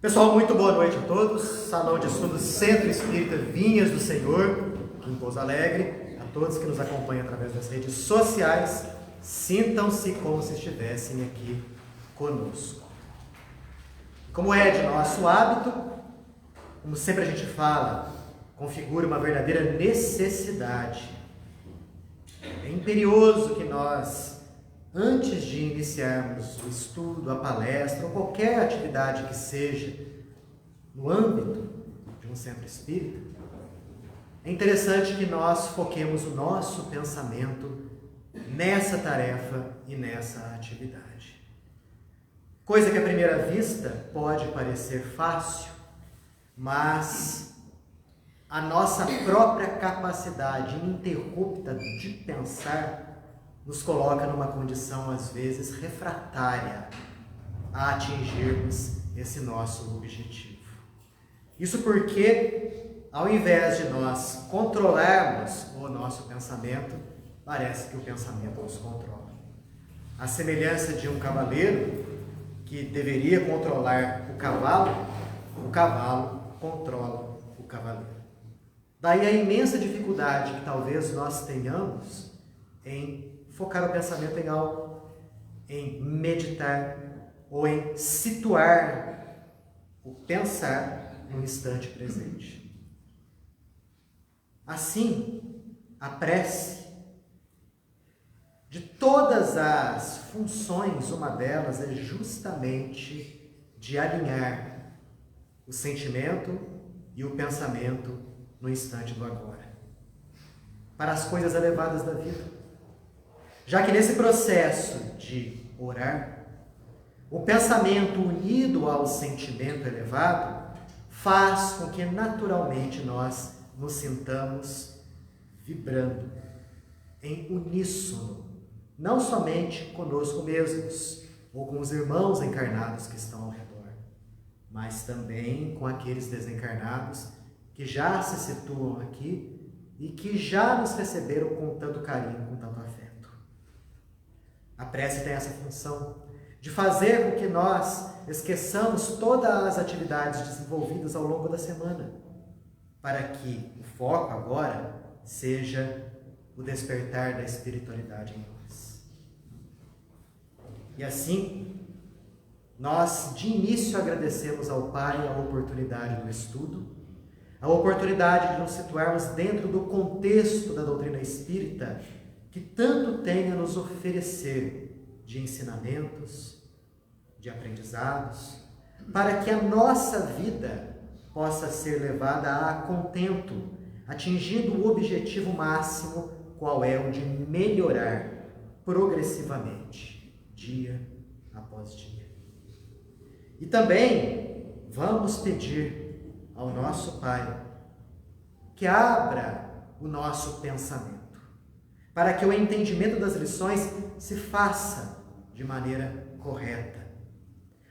Pessoal, muito boa noite a todos. Salão de Estudos Centro Espírita Vinhas do Senhor, aqui em Pouso Alegre. A todos que nos acompanham através das redes sociais, sintam-se como se estivessem aqui conosco. Como é de nosso hábito, como sempre a gente fala, configura uma verdadeira necessidade. É imperioso que nós, antes de iniciarmos o estudo, a palestra ou qualquer atividade que seja no âmbito de um centro espírita, é interessante que nós foquemos o nosso pensamento nessa tarefa e nessa atividade. Coisa que à primeira vista pode parecer fácil, mas a nossa própria capacidade ininterrupta de pensar nos coloca numa condição, às vezes, refratária a atingirmos esse nosso objetivo. Isso porque, ao invés de nós controlarmos o nosso pensamento, parece que o pensamento nos controla. A semelhança de um cavaleiro que deveria controlar o cavalo controla o cavaleiro. Daí a imensa dificuldade que talvez nós tenhamos em focar o pensamento em algo, em meditar ou em situar o pensar no instante presente. Assim, a prece, de todas as funções, uma delas é justamente de alinhar o sentimento e o pensamento no instante do agora, para as coisas elevadas da vida. Já que nesse processo de orar, o pensamento unido ao sentimento elevado faz com que naturalmente nós nos sintamos vibrando em uníssono, não somente conosco mesmos ou com os irmãos encarnados que estão ao redor, mas também com aqueles desencarnados que já se situam aqui e que já nos receberam com tanto carinho, com tanto afeto. A prece tem essa função de fazer com que nós esqueçamos todas as atividades desenvolvidas ao longo da semana, para que o foco agora seja o despertar da espiritualidade em nós. E assim, nós de início agradecemos ao Pai a oportunidade do estudo, a oportunidade de nos situarmos dentro do contexto da doutrina espírita, que tanto tem a nos oferecer de ensinamentos, de aprendizados, para que a nossa vida possa ser levada a contento, atingindo o objetivo máximo, qual é o de melhorar progressivamente, dia após dia. E também vamos pedir ao nosso Pai que abra o nosso pensamento, para que o entendimento das lições se faça de maneira correta.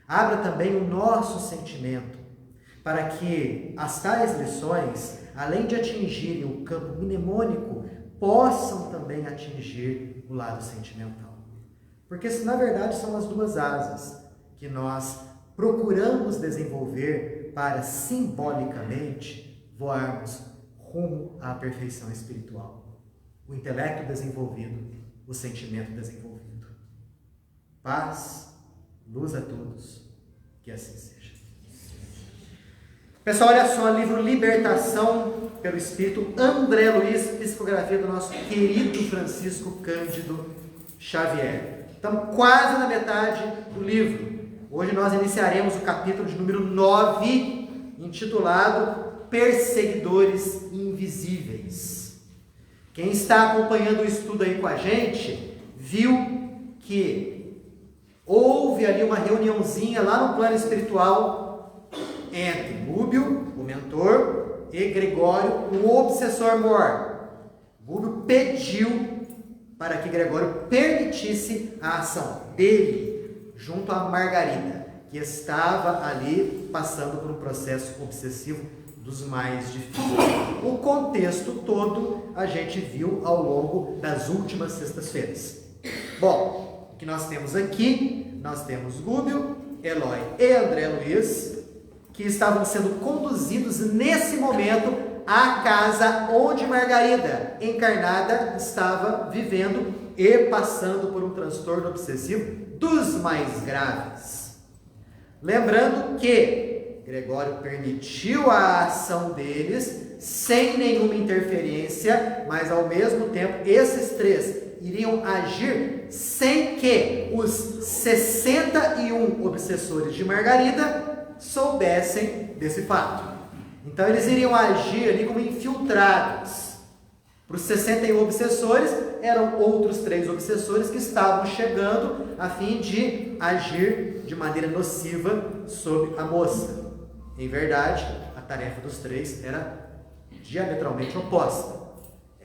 Abra também o nosso sentimento, para que as tais lições, além de atingirem o campo mnemônico, possam também atingir o lado sentimental. Porque na verdade são as duas asas que nós procuramos desenvolver para simbolicamente voarmos rumo à perfeição espiritual. O intelecto desenvolvido, o sentimento desenvolvido. Paz, luz a todos, que assim seja. Pessoal, olha só, livro Libertação pelo Espírito André Luiz, psicografia do nosso querido Francisco Cândido Xavier. Estamos quase na metade do livro. Hoje nós iniciaremos o capítulo de número 9, intitulado Perseguidores Invisíveis. Quem está acompanhando o estudo aí com a gente, viu que houve ali uma reuniãozinha lá no plano espiritual entre Gúbio, o mentor, e Gregório, o obsessor-mor. Gúbio pediu para que Gregório permitisse a ação dele junto a Margarida, que estava ali passando por um processo obsessivo dos mais difíceis. O contexto todo a gente viu ao longo das últimas sextas-feiras. Bom, o que nós temos aqui, nós temos Gúbio, Eloy e André Luiz que estavam sendo conduzidos nesse momento à casa onde Margarida, encarnada, estava vivendo e passando por um transtorno obsessivo dos mais graves. Lembrando que Gregório permitiu a ação deles sem nenhuma interferência, mas ao mesmo tempo esses três iriam agir sem que os 61 obsessores de Margarida soubessem desse fato. Então eles iriam agir ali como infiltrados. Para os 61 obsessores, eram outros 3 obsessores que estavam chegando a fim de agir de maneira nociva sobre a moça. Em verdade, a tarefa dos 3 era diametralmente oposta.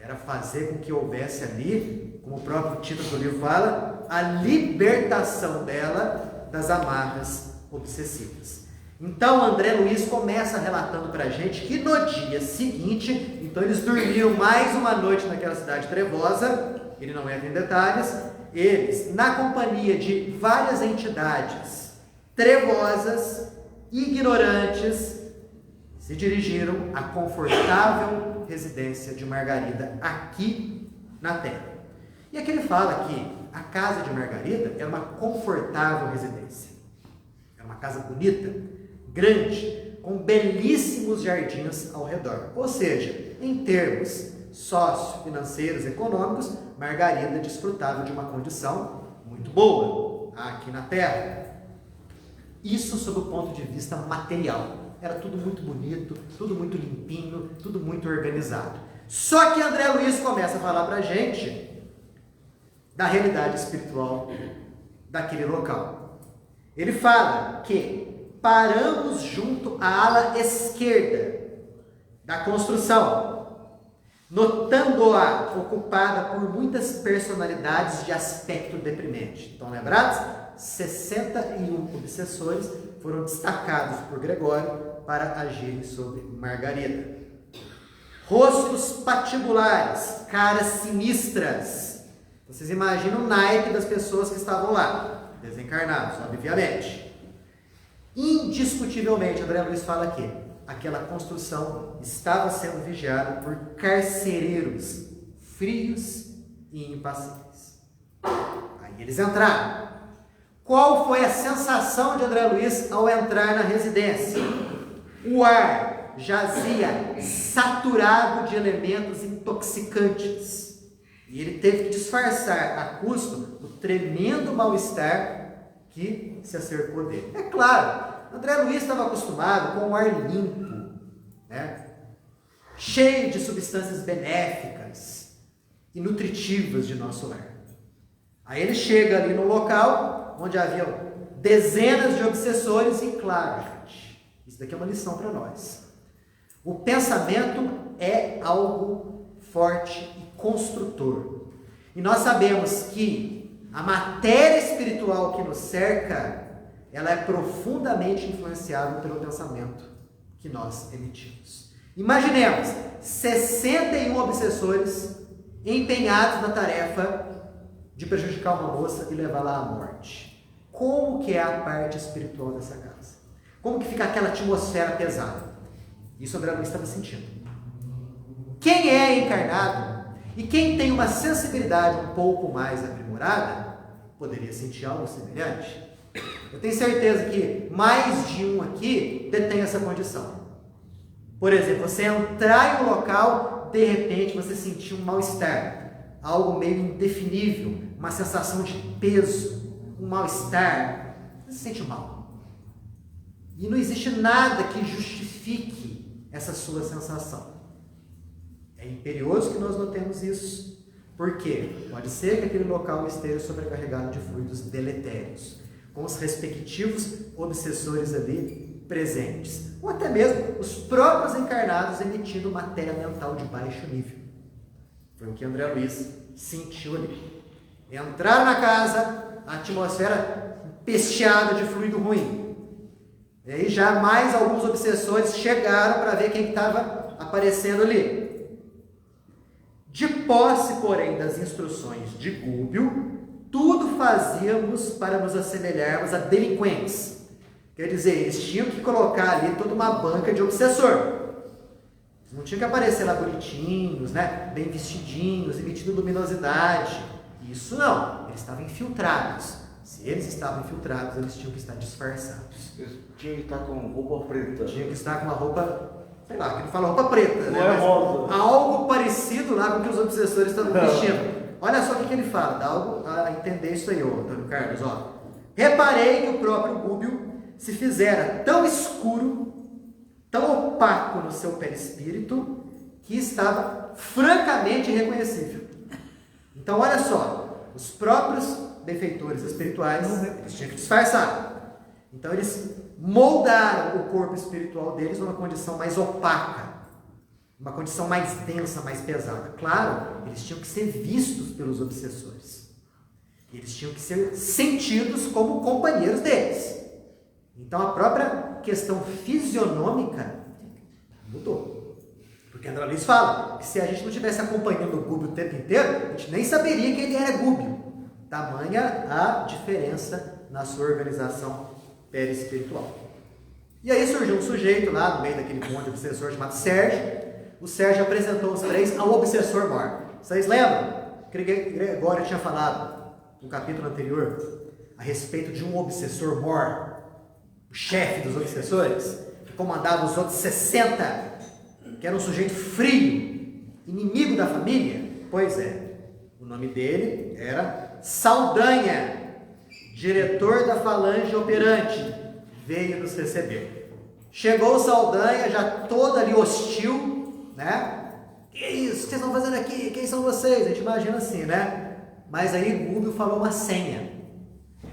Era fazer com que houvesse ali, como o próprio título do livro fala, a libertação dela das amarras obsessivas. Então André Luiz começa relatando para a gente que no dia seguinte, então eles dormiram mais uma noite naquela cidade trevosa, ele não entra em detalhes, eles, na companhia de várias entidades trevosas, ignorantes, se dirigiram à confortável residência de Margarida aqui na Terra. E aqui ele fala que a casa de Margarida era uma confortável residência. Era uma casa bonita, grande, com belíssimos jardins ao redor. Ou seja, em termos sócio-financeiros, econômicos, Margarida desfrutava de uma condição muito boa aqui na Terra. Isso sob o ponto de vista material. Era tudo muito bonito, tudo muito limpinho, tudo muito organizado. Só que André Luiz começa a falar para a gente da realidade espiritual daquele local. Ele fala que paramos junto à ala esquerda da construção, notando-a ocupada por muitas personalidades de aspecto deprimente. Estão lembrados? 61 obsessores foram destacados por Gregório para agirem sobre Margarida. Rostos patibulares, caras sinistras. Vocês imaginam o naipe das pessoas que estavam lá, desencarnados, obviamente. Indiscutivelmente, André Luiz fala que aquela construção estava sendo vigiada por carcereiros frios e impassíveis. Aí eles entraram. Qual foi a sensação de André Luiz ao entrar na residência? O ar jazia saturado de elementos intoxicantes. E ele teve que disfarçar a custo o tremendo mal-estar que se acercou dele. É claro, André Luiz estava acostumado com um ar limpo, né? Cheio de substâncias benéficas e nutritivas de nosso lar. Aí ele chega ali no local onde haviam dezenas de obsessores e, claro, gente, isso daqui é uma lição para nós. O pensamento é algo forte e construtor. E nós sabemos que a matéria espiritual que nos cerca, ela é profundamente influenciável pelo pensamento que nós emitimos. Imaginemos 61 obsessores empenhados na tarefa de prejudicar uma moça e levá-la à morte. Como que é a parte espiritual dessa casa? Como que fica aquela atmosfera pesada? Isso André Luiz estava sentindo. Quem é encarnado e quem tem uma sensibilidade um pouco mais aprimorada, poderia sentir algo semelhante. Eu tenho certeza que mais de um aqui detém essa condição. Por exemplo, você entrar em um local, de repente você sentir um mal-estar, algo meio indefinível, uma sensação de peso, um mal-estar, você se sente mal. E não existe nada que justifique essa sua sensação. É imperioso que nós notemos isso. Por quê? Pode ser que aquele local esteja sobrecarregado de fluidos deletérios, com os respectivos obsessores ali presentes. Ou até mesmo os próprios encarnados emitindo matéria mental de baixo nível. Foi o que André Luiz sentiu ali. Entraram na casa, a atmosfera empesteada de fluido ruim. E aí já mais alguns obsessores chegaram para ver quem estava aparecendo ali. De posse, porém, das instruções de Gúbio, tudo fazíamos para nos assemelharmos a delinquentes, Quer dizer, eles tinham que colocar ali toda uma banca de obsessor. Eles não tinham que aparecer lá bonitinhos, né? Bem vestidinhos, emitindo luminosidade. Isso não, eles estavam infiltrados. Se eles estavam infiltrados, eles tinham que estar disfarçados. Eles tinham que estar com roupa preta. Tinha que estar com uma roupa, sei lá, que não fala roupa preta, não né? É rosa. Algo parecido lá com o que os obsessores estavam vestindo. Olha só o que ele fala, dá algo a entender isso aí, ô Antônio Carlos, ó. Reparei que o próprio Gúbio se fizera tão escuro, tão opaco no seu perispírito, que estava francamente irreconhecível. Então, olha só, os próprios benfeitores espirituais, eles tinham que disfarçar. Então, eles moldaram o corpo espiritual deles numa condição mais opaca, uma condição mais densa, mais pesada. Claro, eles tinham que ser vistos pelos obsessores. Eles tinham que ser sentidos como companheiros deles. Então, a própria questão fisionômica mudou. Porque André Luiz fala que se a gente não estivesse acompanhando o Gúbio o tempo inteiro, a gente nem saberia que ele era Gúbio. Tamanha a diferença na sua organização perispiritual. E aí surgiu um sujeito lá no meio daquele monte de obsessor chamado Sérgio. O Sérgio apresentou os três ao obsessor mor. Vocês lembram? Gregório tinha falado no capítulo anterior a respeito de um obsessor mor, o chefe dos obsessores, que comandava os outros 60, que era um sujeito frio, inimigo da família. Pois é, o nome dele era Saldanha, diretor da falange operante, veio nos receber. Chegou o Saldanha, já todo ali hostil, né? Que é isso? O que vocês estão fazendo aqui? Quem são vocês? A gente imagina assim, né? Mas aí Gúbio falou uma senha.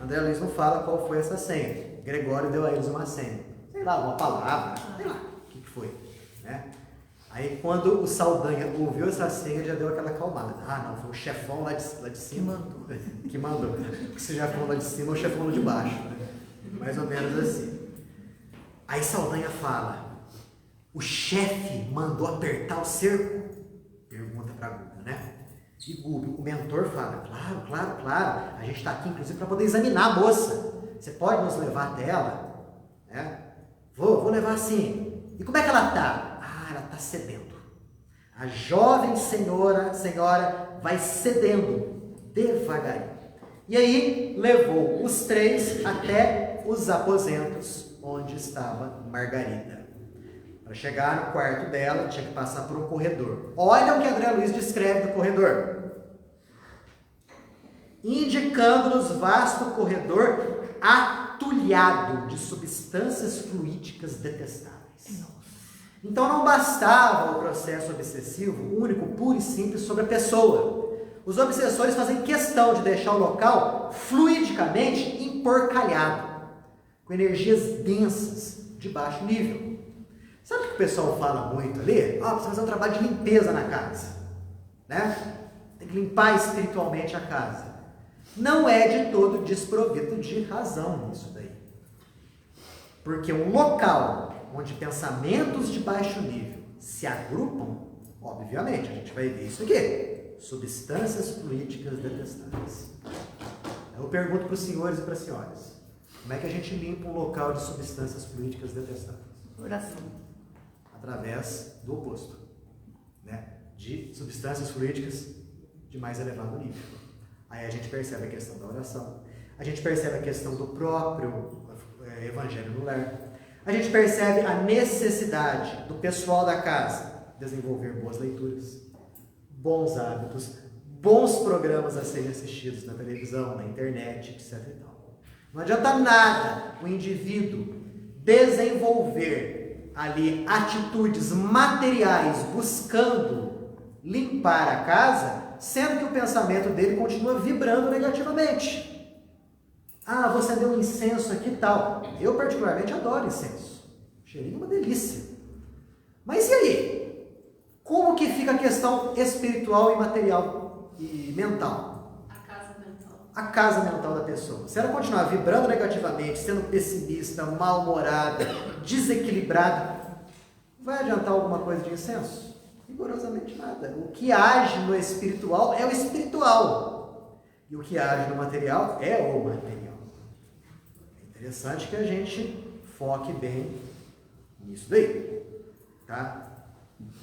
André Luiz não fala qual foi essa senha. Gregório deu a eles uma senha. Sei lá, uma palavra, sei lá o que foi, né? Aí quando o Saldanha ouviu essa senha, já deu aquela acalmada. Ah, não, foi o chefão lá de cima que mandou. Se o chefão lá de cima ou o chefão lá de baixo, né? Mais ou menos assim. Aí Saldanha fala: o chefe mandou apertar o cerco? Pergunta para Gúbio, né? E Gúbio, o mentor, fala: claro. A gente está aqui, inclusive, para poder examinar a moça. Você pode nos levar até ela? Né? Vou levar sim. E como é que ela está? Ah, ela está cedendo. A jovem senhora vai cedendo devagarinho. E aí levou os três até os aposentos onde estava Margarida. Para chegar no quarto dela, tinha que passar por um corredor. Olha o que André Luiz descreve do corredor. Indicando-nos vasto corredor atulhado de substâncias fluídicas detestáveis. Então não bastava o processo obsessivo único, puro e simples sobre a pessoa. Os obsessores fazem questão de deixar o local fluidicamente emporcalhado, com energias densas de baixo nível. Sabe o que o pessoal fala muito ali? Precisa fazer um trabalho de limpeza na casa, né? Tem que limpar espiritualmente a casa. Não é de todo desprovido de razão nisso daí. Porque um local onde pensamentos de baixo nível se agrupam, obviamente, a gente vai ver isso aqui: substâncias fluídicas detestáveis. Eu pergunto para os senhores e para as senhoras: como é que a gente limpa um local de substâncias fluídicas detestáveis? Oração. Através do oposto, né? De substâncias fluídicas de mais elevado nível. Aí a gente percebe a questão da oração, a gente percebe a questão do próprio evangelho no lar, a gente percebe a necessidade do pessoal da casa desenvolver boas leituras, bons hábitos, bons programas a serem assistidos na televisão, na internet, etc. e tal. Não adianta nada o indivíduo desenvolver ali atitudes materiais buscando limpar a casa, sendo que o pensamento dele continua vibrando negativamente. Vou acender um incenso aqui e tal. Eu particularmente adoro incenso. Cheirinho é uma delícia. Mas e aí? Como que fica a questão espiritual e material e mental? A casa mental da pessoa. Se ela continuar vibrando negativamente, sendo pessimista, mal-humorada, desequilibrada, vai adiantar alguma coisa de incenso? Rigorosamente nada. O que age no espiritual é o espiritual. E o que age no material é o material. É interessante que a gente foque bem nisso daí, tá?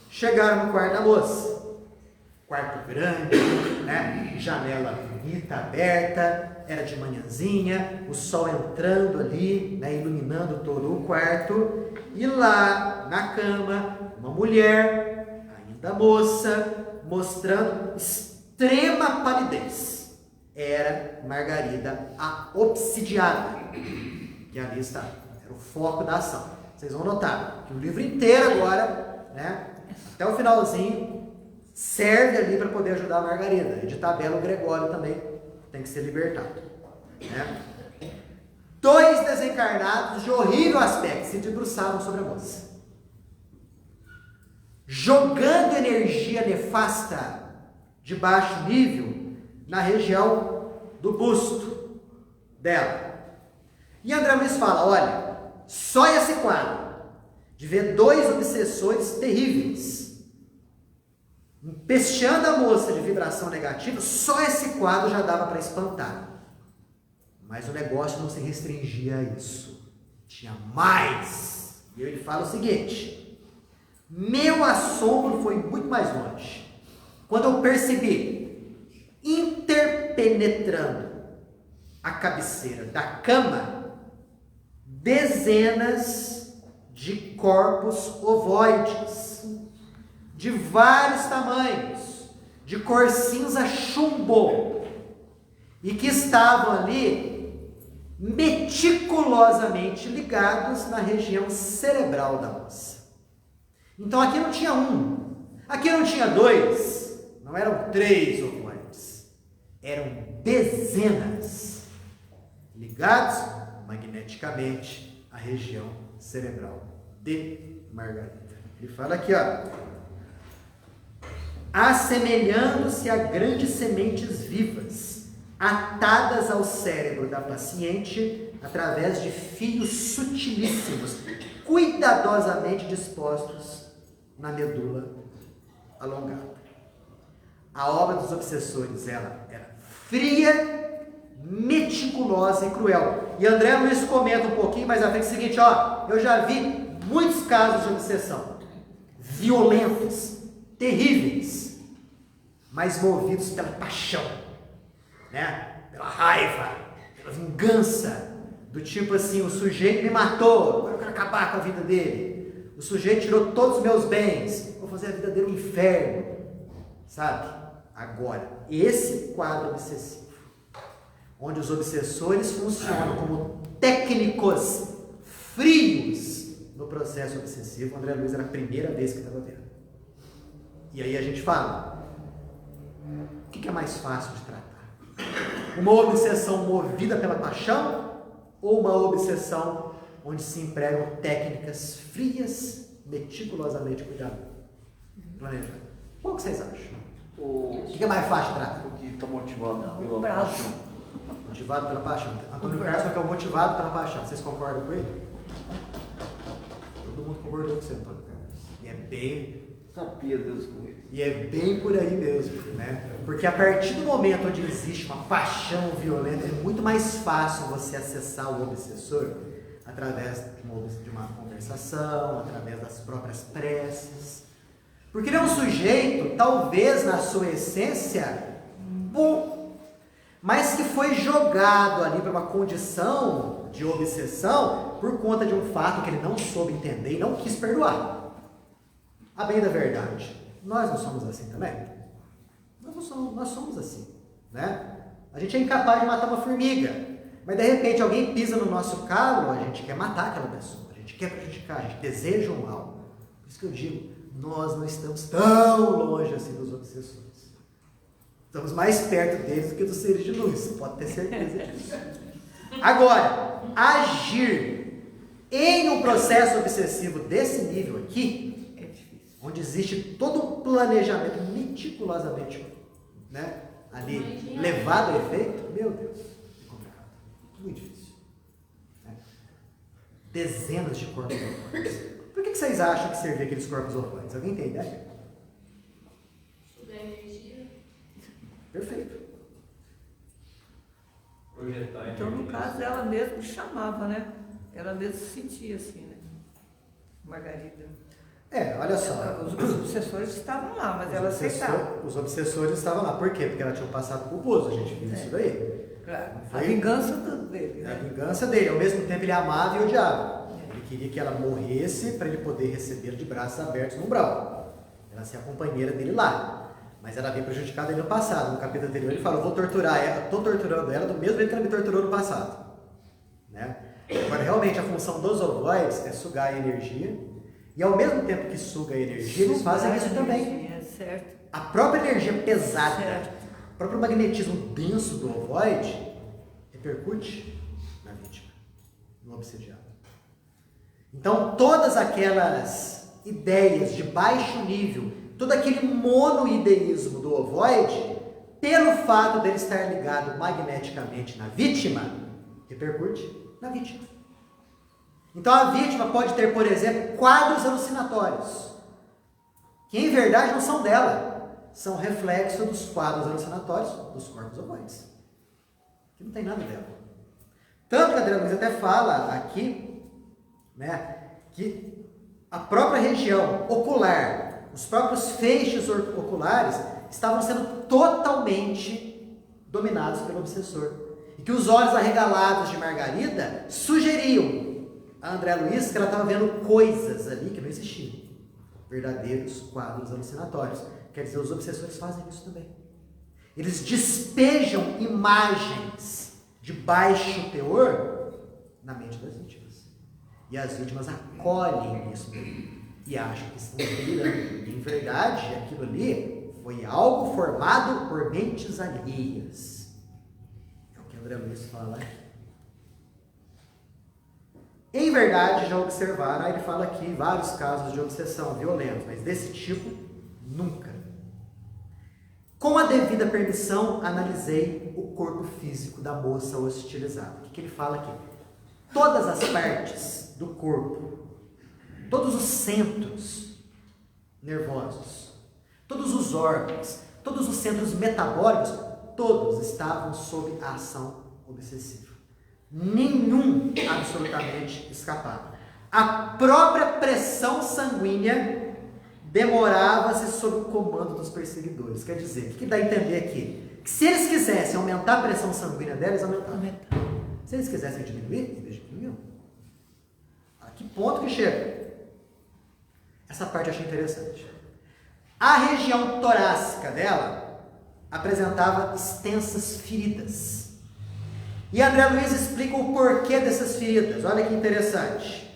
Chegaram no quarto da moça. Quarto grande, né? Janela bonita, aberta, era de manhãzinha, o sol entrando ali, né? Iluminando todo o quarto. E lá na cama, uma mulher, ainda moça, mostrando extrema palidez. Era Margarida, a obsidiada, que ali está, era o foco da ação. Vocês vão notar que o livro inteiro agora, né? Até o finalzinho, serve ali para poder ajudar a Margarida. E de tabela o Gregório também tem que ser libertado, né? Dois desencarnados de horrível aspecto se debruçavam sobre a moça, jogando energia nefasta de baixo nível na região do busto dela. E André Luiz fala, olha, só esse quadro de ver dois obsessores terríveis empesteando a moça de vibração negativa, só esse quadro já dava para espantar. Mas o negócio não se restringia a isso. Tinha mais. E ele fala o seguinte: meu assombro foi muito mais longe. Quando eu percebi, interpenetrando a cabeceira da cama, dezenas de corpos ovoides, de vários tamanhos, de cor cinza chumbo, e que estavam ali meticulosamente ligados na região cerebral da moça. Então aqui não tinha um, aqui não tinha dois, não eram três ovoides, eram dezenas ligados magneticamente à região cerebral de Margarida. Ele fala aqui, ó, assemelhando-se a grandes sementes vivas, atadas ao cérebro da paciente através de fios sutilíssimos, cuidadosamente dispostos na medula alongada. A obra dos obsessores, ela era fria, meticulosa e cruel. E André Luiz comenta um pouquinho mais à frente o seguinte, ó, eu já vi muitos casos de obsessão, violentos, terríveis, mas movidos pela paixão, né? Pela raiva, pela vingança, do tipo assim, o sujeito me matou, agora eu quero acabar com a vida dele, o sujeito tirou todos os meus bens, vou fazer a vida dele um inferno, sabe? Agora, esse quadro obsessivo, onde os obsessores funcionam como técnicos frios no processo obsessivo, André Luiz era a primeira vez que estava vendo. E aí a gente fala, o que é mais fácil de tratar? Uma obsessão movida pela paixão ou uma obsessão onde se empregam técnicas frias, meticulosamente planejadas? Qual que vocês acham? O que é mais fácil de tratar? O que está motivado pela prazo. paixão. Motivado pela paixão. Antônio Carlos é o motivado pela paixão. Vocês concordam com ele? Todo mundo concordou com você, Antônio Carlos. E é bem... Sabia Deus com ele. E é bem por aí mesmo, né? Porque a partir do momento onde existe uma paixão violenta, é muito mais fácil você acessar o obsessor através de uma conversação, através das próprias preces. Porque ele é um sujeito, talvez na sua essência, bom, mas que foi jogado ali para uma condição de obsessão por conta de um fato que ele não soube entender e não quis perdoar. A bem da verdade, nós não somos assim também? Nós somos assim, né? A gente é incapaz de matar uma formiga, mas de repente alguém pisa no nosso calo, a gente quer matar aquela pessoa, a gente quer prejudicar, a gente deseja um mal. Por isso que eu digo, nós não estamos tão longe assim dos obsessores. Estamos mais perto deles do que dos seres de luz, você pode ter certeza disso. Agora, agir em um processo obsessivo desse nível aqui, onde existe todo um planejamento meticulosamente, né, ali levado a efeito, meu Deus, é complicado, muito difícil. Né? Dezenas de corpos ovoides. Por que vocês acham que servia aqueles corpos ovoides? Alguém tem ideia? Sugar energia. Perfeito. Projetar Então, no caso, ela mesma chamava, né? Ela mesmo se sentia assim, né? Margarida. Olha só. Os obsessores estavam lá, mas ela aceitava. Os obsessores estavam lá. Por quê? Porque ela tinha um passado culposo, a gente viu isso daí. Claro. Foi? A vingança dele. A Né? vingança dele. Ao mesmo tempo ele amava e odiava. Ele queria que ela morresse para ele poder recebê-la de braços abertos no umbral. Ela ser a companheira dele lá. Mas ela veio prejudicada ele no passado. No capítulo anterior ele falou, vou torturar ela, estou torturando ela do mesmo jeito que ela me torturou no passado. Né? Agora, realmente, a função dos ovoides é sugar a energia. E ao mesmo tempo que suga a energia, eles fazem isso também. Certo. A própria energia pesada, Certo. o próprio magnetismo denso do ovoide repercute na vítima, no obsediado. Então, todas aquelas ideias de baixo nível, todo aquele monoideísmo do ovoide, pelo fato dele estar ligado magneticamente na vítima, repercute na vítima. Então a vítima pode ter, por exemplo, quadros alucinatórios, que em verdade não são dela, são reflexo dos quadros alucinatórios dos corpos ovoides, que não tem nada dela. Tanto que a Adriana Luiz até fala aqui, né, que a própria região ocular, os próprios feixes oculares estavam sendo totalmente dominados pelo obsessor. E que os olhos arregalados de Margarida sugeriam a André Luiz que ela estava vendo coisas ali que não existiam. Verdadeiros quadros alucinatórios. Quer dizer, os obsessores fazem isso também. Eles despejam imagens de baixo teor na mente das vítimas. E as vítimas acolhem isso daí e acham que estão delirando. Em verdade, aquilo ali foi algo formado por mentes alheias. É o que André Luiz fala aqui. Em verdade, já observaram, ele fala aqui vários casos de obsessão violentos, mas desse tipo, nunca. Com a devida permissão, analisei o corpo físico da moça hostilizada. O que ele fala aqui? Todas as partes do corpo, todos os centros nervosos, todos os órgãos, todos os centros metabólicos, todos estavam sob a ação obsessiva. Nenhum absolutamente escapava. A própria pressão sanguínea demorava-se sob o comando dos perseguidores. Quer dizer, o que dá a entender aqui? Que se eles quisessem aumentar a pressão sanguínea deles, aumentavam. Se eles quisessem diminuir, eles diminuíam. A que ponto que chega? Essa parte eu achei interessante. A região torácica dela apresentava extensas feridas. E André Luiz explica o porquê dessas feridas. Olha que interessante.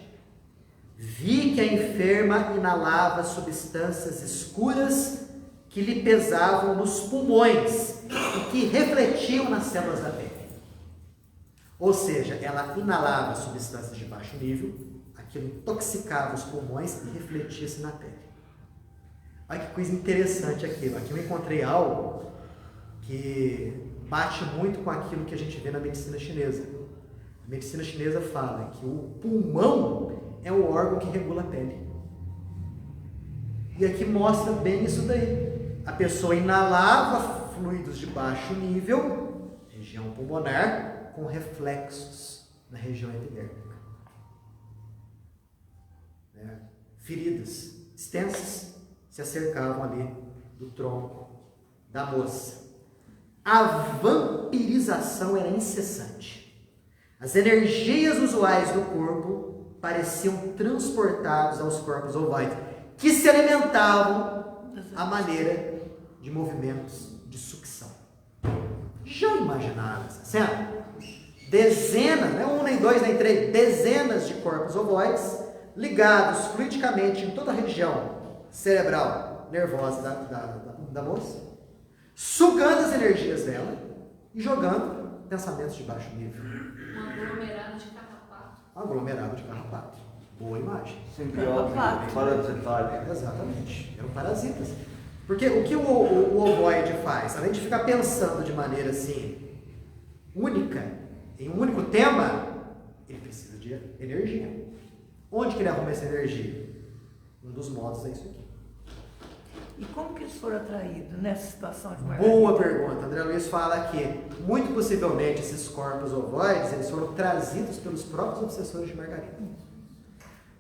Vi que a enferma inalava substâncias escuras que lhe pesavam nos pulmões e que refletiam nas células da pele. Ou seja, ela inalava substâncias de baixo nível, aquilo intoxicava os pulmões e refletia-se na pele. Olha que coisa interessante aquilo. Aqui eu encontrei algo que bate muito com aquilo que a gente vê na medicina chinesa. A medicina chinesa fala que o pulmão é o órgão que regula a pele. E aqui mostra bem isso daí. A pessoa inalava fluidos de baixo nível, região pulmonar, com reflexos na região epidérmica. Feridas extensas se acercavam ali do tronco da moça. A vampirização era incessante. As energias usuais do corpo pareciam transportados aos corpos ovoides, que se alimentavam à maneira de movimentos de sucção. Já imaginaram essa cena? Dezenas, não é um, nem dois, nem três, dezenas de corpos ovoides ligados fluidicamente em toda a região cerebral, nervosa da moça, sugando as energias dela e jogando pensamentos de baixo nível. Um aglomerado de carrapato. Um aglomerado de carrapato. Boa imagem. Simbiótico, parasitário. Exatamente. Eram parasitas. Porque o que o ovoide faz? Além de ficar pensando de maneira assim, única, em um único tema, ele precisa de energia. Onde que ele arruma essa energia? Um dos modos é isso aqui. E como que eles foram atraídos nessa situação de Margarida? Boa pergunta. André Luiz fala que, muito possivelmente, esses corpos ovoides, eles foram trazidos pelos próprios obsessores de Margarida.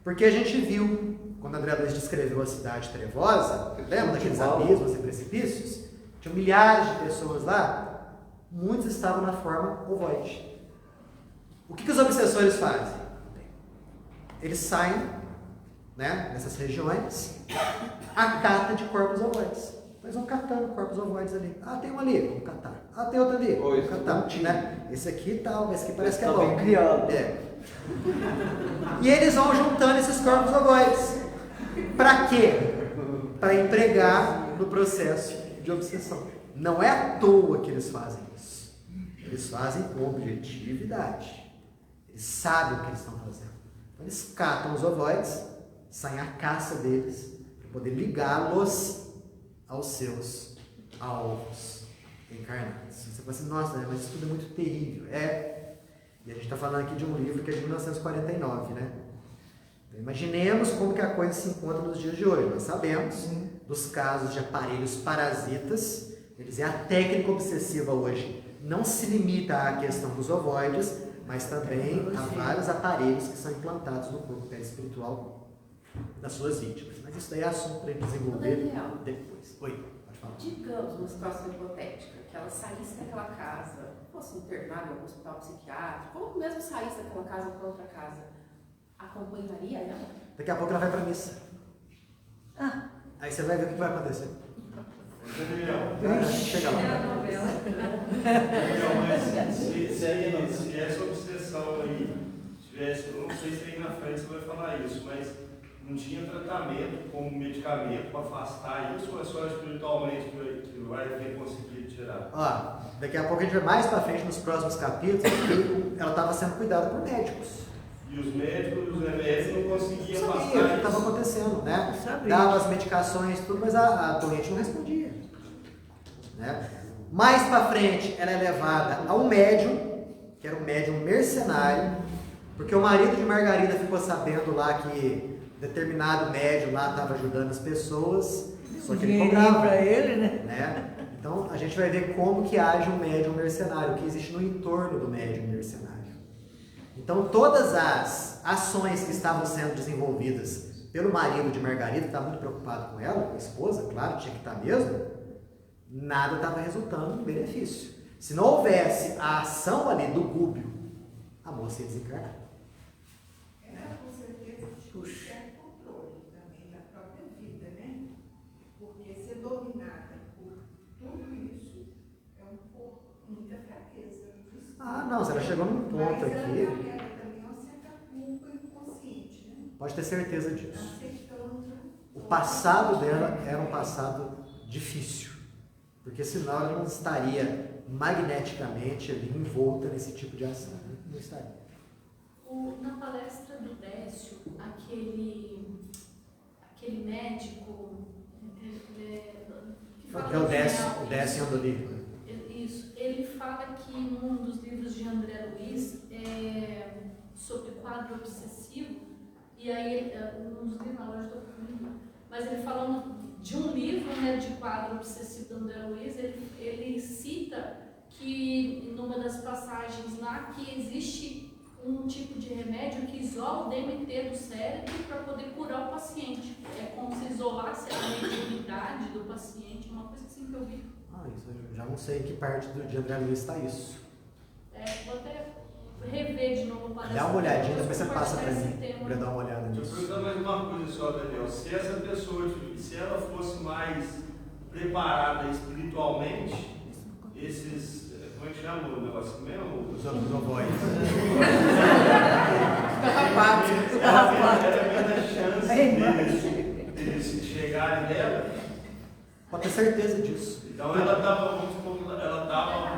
Porque a gente viu, quando André Luiz descreveu a cidade trevosa, lembra daqueles abismos e precipícios? Tinham milhares de pessoas lá, muitos estavam na forma ovoide. O que os obsessores fazem? Eles saem, né, nessas regiões, a cata de corpos ovoides. Eles vão catando corpos ovoides ali. Ah, tem um ali, vamos catar. Ah, tem outro ali, vamos catar. Né? Esse aqui tal, esse aqui parece que é bom. Bem criado. É. E eles vão juntando esses corpos ovoides. Para quê? Para empregar no processo de obsessão. Não é à toa que eles fazem isso. Eles fazem com objetividade. Eles sabem o que eles estão fazendo. Então, eles catam os ovoides, saem à caça deles, para poder ligá-los aos seus alvos encarnados. Você fala assim, nossa, mas isso tudo é muito terrível. É. E a gente está falando aqui de um livro que é de 1949, né? Então, imaginemos como que a coisa se encontra nos dias de hoje. Nós sabemos dos casos de aparelhos parasitas. Eles a técnica obsessiva hoje não se limita à questão dos ovoides, mas também a vários aparelhos que são implantados no corpo perispiritual das suas vítimas. Mas isso daí é assunto para a gente desenvolver depois. Oi, pode falar. Digamos, uma situação hipotética, que ela saísse daquela casa, fosse internada em algum hospital psiquiátrico, ou mesmo saísse daquela casa para outra casa, acompanharia ela? Daqui a pouco ela vai para a missa. Ah, Aí você vai ver o que vai acontecer. Chega lá. Mas se essa obsessão aí tivesse, eu não sei se aí na frente você vai falar isso, mas não tinha tratamento como medicamento para afastar isso, ou é só espiritualmente que vai ter conseguido tirar? Ó, daqui a pouco a gente vai mais para frente nos próximos capítulos, que ela estava sendo cuidada por médicos. E os médicos, os remédios não conseguiam Sabia afastar o que isso. estava acontecendo, né? Sabia. Dava as medicações e tudo, mas a doente não respondia. Né? Mais para frente, ela é levada a um médium, que era um médium mercenário, porque o marido de Margarida ficou sabendo lá que determinado médium lá estava ajudando as pessoas, só que ele cobrava para ele, né? Então a gente vai ver como que age um médium mercenário, o que existe no entorno do médium mercenário. Então todas as ações que estavam sendo desenvolvidas pelo marido de Margarida, que estava muito preocupado com ela, com a esposa, claro, tinha que estar mesmo, nada estava resultando em benefício. Se não houvesse a ação ali do Gúbio, a moça ia desencarnar. Ela com certeza tinha um certo controle também da própria vida, né? Porque ser dominada por tudo isso é um pouco, muita fraqueza. Ah, não, se ela chegou num ponto Mas aqui, ela também é uma certa culpa inconsciente, né? pode ter certeza disso. Aceitando. O passado dela era um passado difícil, porque senão ela não estaria magneticamente ali envolta nesse tipo de ação. Não estaria. Na palestra do Décio, aquele médico que fala É o no Décio, final, o Décio Andolírico. Isso, ele fala que num dos livros de André Luiz, sobre quadro obsessivo, e aí, num dos livros, na loja do livro, mas ele falando de um livro, né, de quadro obsessivo do André Luiz, ele cita que numa das passagens lá que existe um tipo de remédio que isola o DMT do cérebro para poder curar o paciente. É como se isolasse a mediunidade do paciente, uma coisa assim que eu vi. Ah, isso eu já não sei em que parte de André Luiz está isso. Vou até rever de novo para Dá uma olhadinha, depois você passa para mim, para dar uma olhada Deixa eu nisso. perguntar mais uma coisa só, Daniel. Se essa pessoa, se ela fosse mais preparada espiritualmente, esses, como é que chama o negócio mesmo? Os outros ovoides. Era menos chance deles chegarem nela. Pode ter certeza disso. Então ela estava, vamos supor, ela estava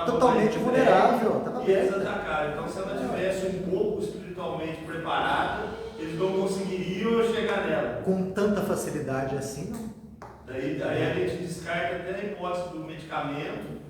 Totalmente vulnerável. Tava E eles aberta. atacaram. Então se ela tivesse um pouco espiritualmente preparada, eles não conseguiriam chegar nela. Com tanta facilidade assim, não. Daí a gente descarta até a hipótese do medicamento.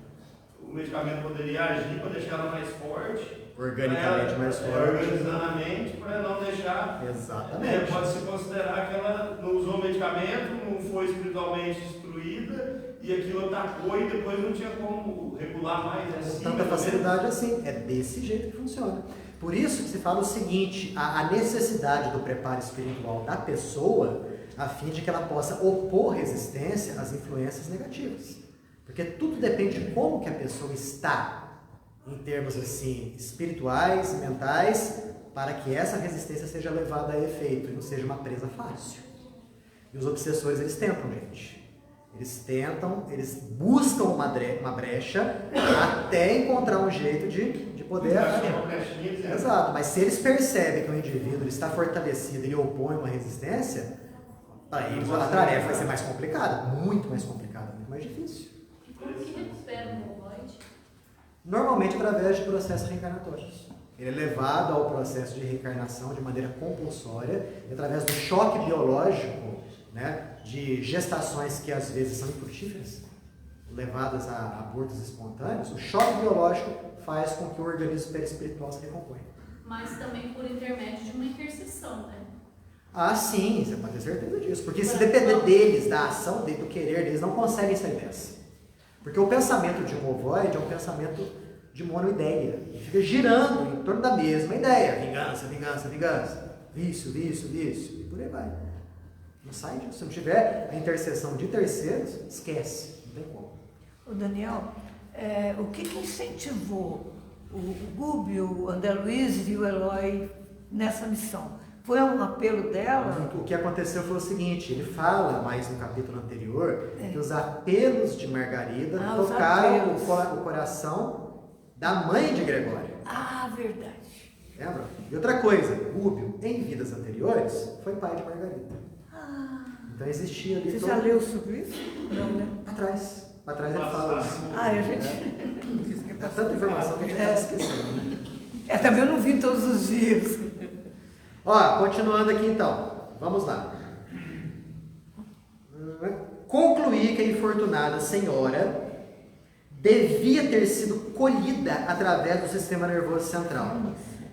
O medicamento poderia agir para deixar ela mais forte, organicamente mais forte. Organizando a mente para não deixar. Exatamente. Pode-se considerar que ela não usou medicamento, não foi espiritualmente destruída e aquilo atacou e depois não tinha como regular mais. Assim, Tanta facilidade assim. É desse jeito que funciona. Por isso que se fala o seguinte, a necessidade do preparo espiritual da pessoa, a fim de que ela possa opor resistência às influências negativas. Porque tudo depende de como que a pessoa está, em termos assim, espirituais, mentais, para que essa resistência seja levada a efeito e não seja uma presa fácil. E os obsessores, eles tentam, gente. Eles buscam uma brecha até encontrar um jeito de poder... Exato, mas se eles percebem que o indivíduo está fortalecido e opõe uma resistência, aí a tarefa vai ser mais complicada, muito mais complicada, muito mais difícil. E como que recupera o ovoide? Normalmente através de processos reencarnatórios. Ele é levado ao processo de reencarnação de maneira compulsória, através do choque biológico, né, de gestações que às vezes são infrutíferas, levadas a abortos espontâneos. O choque biológico faz com que o organismo perispiritual se recomponha. Mas também por intermédio de uma intercessão, né? Ah, sim, você pode ter certeza disso. Porque se depender deles, da ação, do querer deles, não conseguem sair dessa. Porque o pensamento de um ovoide é um pensamento de monoideia. Ele fica girando em torno da mesma ideia. Vingança, vingança, vingança. Vício, vício, vício. E por aí vai. Não sai disso. Se não tiver a intercessão de terceiros, esquece. Não tem como. O Daniel, o que incentivou o Gubi, o André Luiz e o Eloy nessa missão? Foi um apelo dela? O que aconteceu foi o seguinte, ele fala mais no capítulo anterior que os apelos de Margarida tocaram o coração da mãe de Gregório. Ah, verdade. Lembra? E outra coisa, Rúbio, em vidas anteriores, foi pai de Margarida. Então existia ali... Você já leu sobre isso? Não, né? Atrás ele fala isso. Ah, eu já É tanta informação que a gente está esquecendo. Né? Também eu não vi todos os dias. Ó, continuando aqui então. Vamos lá. Concluí que a infortunada senhora devia ter sido colhida através do sistema nervoso central,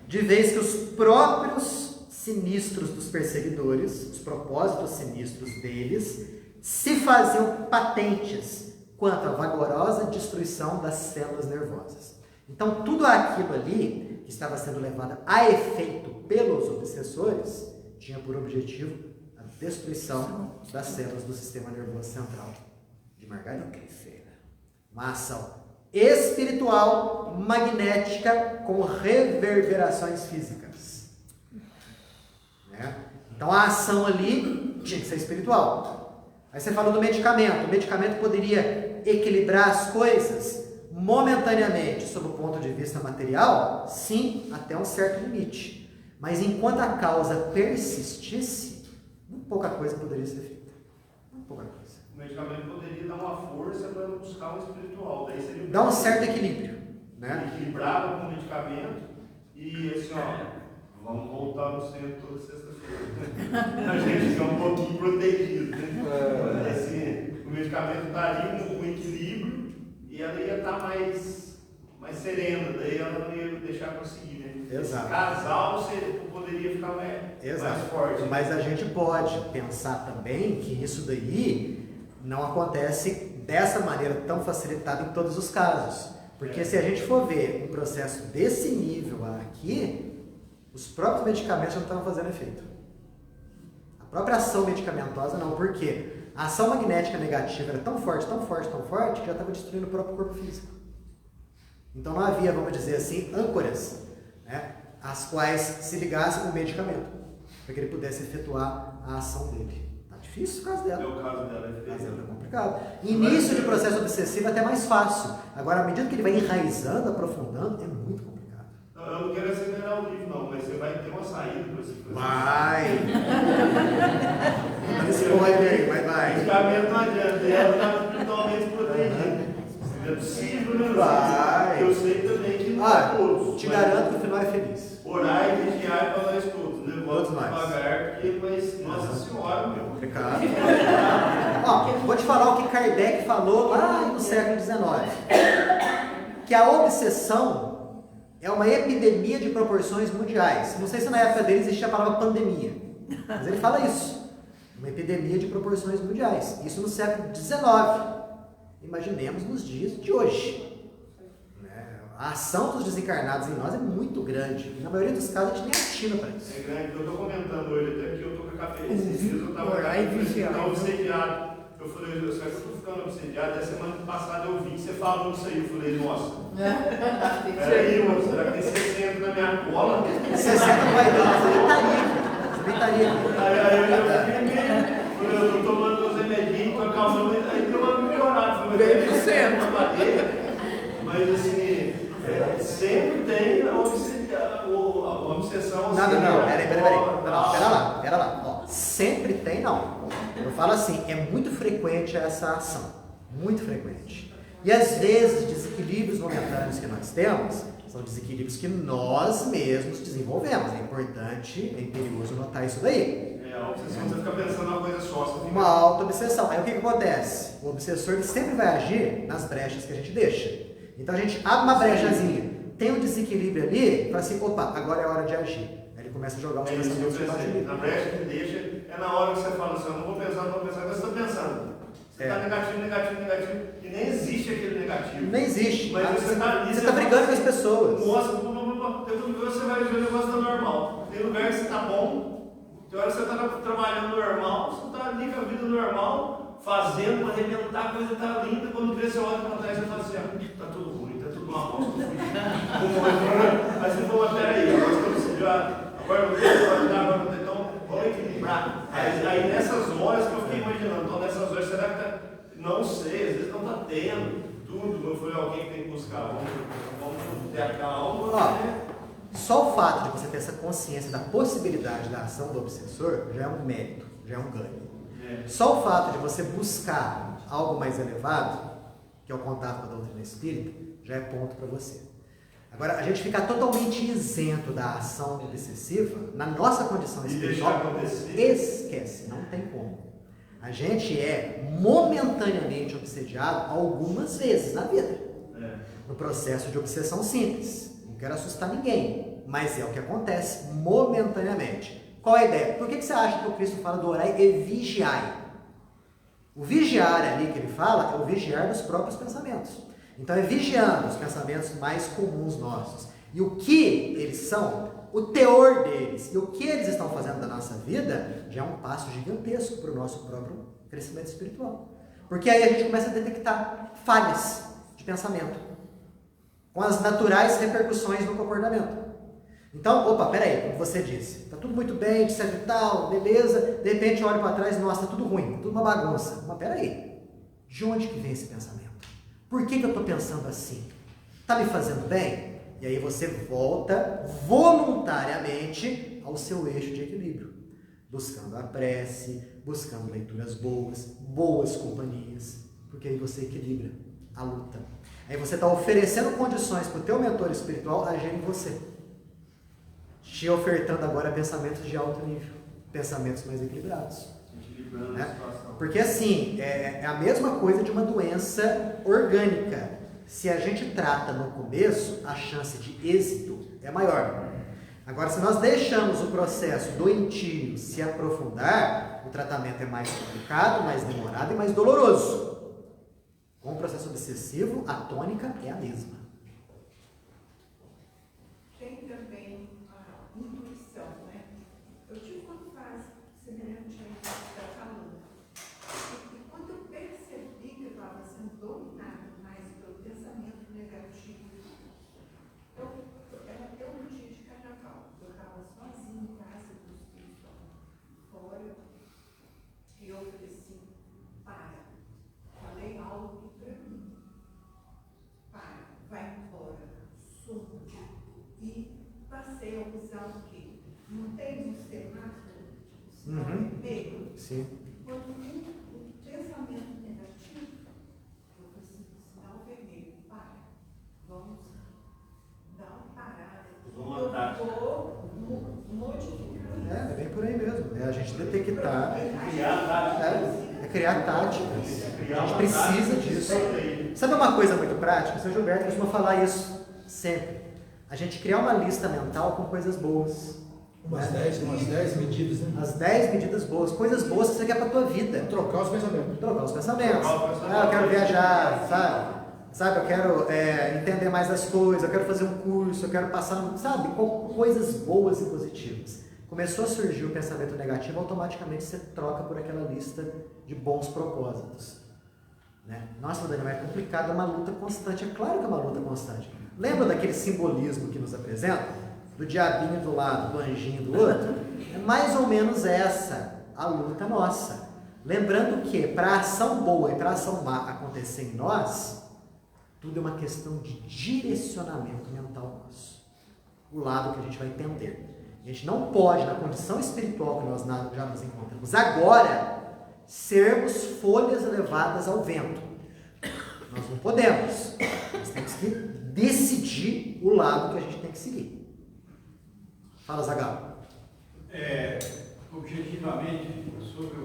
de vez que os próprios sinistros dos perseguidores, os propósitos sinistros deles, se faziam patentes quanto à vagarosa destruição das células nervosas. Então, tudo aquilo ali que estava sendo levado a efeito pelos obsessores tinha por objetivo a destruição das células do sistema nervoso central de Margarida. Uma ação espiritual, magnética, com reverberações físicas. Né? Então, a ação ali tinha que ser espiritual. Aí você falou do medicamento. O medicamento poderia equilibrar as coisas momentaneamente, sob o ponto de vista material? Sim, até um certo limite. Mas enquanto a causa persistisse, muito pouca coisa poderia ser feita. Muito pouca coisa. O medicamento poderia dar uma força para buscar o espiritual. Daí seria dá um certo equilíbrio. Né? Equilibrado com o medicamento e assim, ó, vamos voltar no centro toda sexta-feira. A gente fica um pouquinho protegido, né? Assim, o medicamento estaria com equilíbrio e ela ia estar mais serena, daí ela não ia deixar conseguir, né? Exato. Esse casal poderia ficar mais forte. Mas a gente pode pensar também que isso daí não acontece dessa maneira tão facilitada em todos os casos. Porque se a gente for ver um processo desse nível aqui, os próprios medicamentos não estão fazendo efeito. A própria ação medicamentosa não, por quê? A ação magnética negativa era tão forte, tão forte, tão forte, que já estava destruindo o próprio corpo físico. Então não havia, vamos dizer assim, âncoras, né, as quais se ligassem com o medicamento, para que ele pudesse efetuar a ação dele. Tá difícil o caso dela. O caso dela É complicado. Início de processo obsessivo é até mais fácil. Agora, à medida que ele vai enraizando, aprofundando, é muito complicado. Eu não quero acelerar o livro, não, mas você vai ter uma saída para esse processo. Vai! Spoiler aí, vai. O medicamento não adianta, ela está espiritualmente protegida. É possível, né? Vai! Eu sei também que não é todos. Te garanto que o final é feliz. Orar e vigiar para nós todos, né? Vamos Todos nós. devagar, porque, mas, Nossa Senhora, meu. Complicado. Ó, vou te falar o que Kardec falou lá no século XIX. Que a obsessão é uma epidemia de proporções mundiais. Não sei se na época dele existia a palavra pandemia, mas ele fala isso. Uma epidemia de proporções mundiais. Isso no século XIX. Imaginemos nos dias de hoje. A ação dos desencarnados em nós é muito grande. E na maioria dos casos a gente nem atina para isso. É grande. Eu estou comentando hoje até que eu estou com a café. Esses dias eu estava obsediado. Eu falei, eu sei que eu estou ficando obsediado. A semana passada eu vi que você falou isso aí. Eu falei, nossa. Peraí, mano, será que tem 60 na minha cola? 60 não vai dar, você deitaria. Eu estou tomando uns remedinhos, estou acalmando, aí deu uma melhorada. Bem do centro. Mas assim, sempre tem a obsessão. Não, peraí. Pera lá. Ó, sempre tem, não. Eu falo assim, é muito frequente essa ação. Muito frequente. E às vezes, desequilíbrios momentâneos que nós temos são desequilíbrios que nós mesmos desenvolvemos. É importante, é imperioso notar isso daí. A obsessão, você fica pensando uma coisa só. Uma auto-obsessão. Aí o que acontece? O obsessor ele sempre vai agir nas brechas que a gente deixa. Então a gente abre uma brechazinha, tem um desequilíbrio ali, fala assim, opa, agora é a hora de agir. Aí ele começa a jogar os pensamentos de baixo ali. Na brecha que deixa, é na hora que você fala assim, eu não vou pensar, mas você está pensando. Você está negativo, e nem existe aquele negativo. Nem existe. Mas você está brigando com as pessoas. Nossa, tem lugar que você vai ver o negócio está normal. Tem lugar que você está bom, tem hora que você está trabalhando normal, você está ali com a vida normal, fazendo, arrebentar, a coisa está linda, quando vê, você olha para trás e fala assim, está tudo ruim, está tudo uma bosta. Aí você fala, peraí, agora estamos já, agora não tem, agora não tem, então vamos equilibrar. Aí nessas horas que eu fiquei imaginando, então nessas horas, será que está, não sei, às vezes não está tendo tudo, eu falei, alguém que tem que buscar, vamos ter a calma, Só o fato de você ter essa consciência da possibilidade da ação do obsessor já é um mérito, já é um ganho. Só o fato de você buscar algo mais elevado, que é o contato com a doutrina espírita, já é ponto para você. Agora, a gente ficar totalmente isento da ação obsessiva, na nossa condição espiritual, esquece, não tem como. A gente é momentaneamente obsediado algumas vezes na vida. No processo de obsessão simples. Não quero assustar ninguém, mas é o que acontece momentaneamente. Qual é a ideia? Por que você acha que o Cristo fala do orai e vigiai? O vigiar ali que ele fala é o vigiar dos próprios pensamentos. Então é vigiando os pensamentos mais comuns nossos. E o que eles são, o teor deles e o que eles estão fazendo da nossa vida já é um passo gigantesco para o nosso próprio crescimento espiritual. Porque aí a gente começa a detectar falhas de pensamento, com as naturais repercussões no comportamento. Então, opa, peraí, como você disse, tá tudo muito bem, etc e tal, beleza, de repente eu olho para trás, nossa, tá tudo ruim, tudo uma bagunça. Mas peraí, de onde que vem esse pensamento? Por que eu estou pensando assim? Tá me fazendo bem? E aí você volta voluntariamente ao seu eixo de equilíbrio, buscando a prece, buscando leituras boas, boas companhias, porque aí você equilibra a luta. Aí você está oferecendo condições para o teu mentor espiritual agir em você, te ofertando agora pensamentos de alto nível, pensamentos mais equilibrados. Né? Porque assim, é a mesma coisa de uma doença orgânica. Se a gente trata no começo, a chance de êxito é maior. Agora, se nós deixamos o processo doentio se aprofundar, o tratamento é mais complicado, mais demorado e mais doloroso. Com o processo obsessivo, a tônica é a mesma. Tem também a intuição, né? Eu tive uma fase semelhante a isso que você está falando. E quando eu percebi que eu estava sendo dominada mais pelo pensamento negativo, era um dia de carnaval. Eu estava sozinha em casa, com os filhos fora, e eu falei assim, para. Falei algo para mim. Para, vai embora, suma. E passei a usar o quê? Não tem um semáforo? O sinal vermelho? Sim. Quando um pensamento negativo, eu falei assim, sinal vermelho, para, vamos dar uma parada. Eu vou modificar. É bem por aí mesmo. É a gente detectar. Criar criar táticas. A gente precisa disso. Sabe uma coisa muito prática? O Sr. Gilberto costuma falar isso sempre. a gente criar uma lista mental com coisas boas. Umas 10 medidas, né? As 10 medidas boas, coisas boas que você quer para a tua vida. Trocar os pensamentos. Trocar os pensamentos. Trocar os pensamentos. Ah, eu quero viajar, sabe? Eu quero entender mais as coisas, eu quero fazer um curso, eu quero passar, sabe? Coisas boas e positivas. Começou a surgir o pensamento negativo, automaticamente você troca por aquela lista de bons propósitos. Né? Nossa, Daniel, é complicado, é uma luta constante. É claro que é uma luta constante. Lembra daquele simbolismo que nos apresenta? Do diabinho do lado, do anjinho do outro? É mais ou menos essa a luta nossa. Lembrando que para a ação boa e para a ação má acontecer em nós, tudo é uma questão de direcionamento mental nosso. O lado que a gente vai entender. A gente não pode, na condição espiritual que nós já nos encontramos agora, sermos folhas levadas ao vento. Nós não podemos. Nós temos que decidir o lado que a gente tem que seguir. Fala, Zagal. Objetivamente, sobre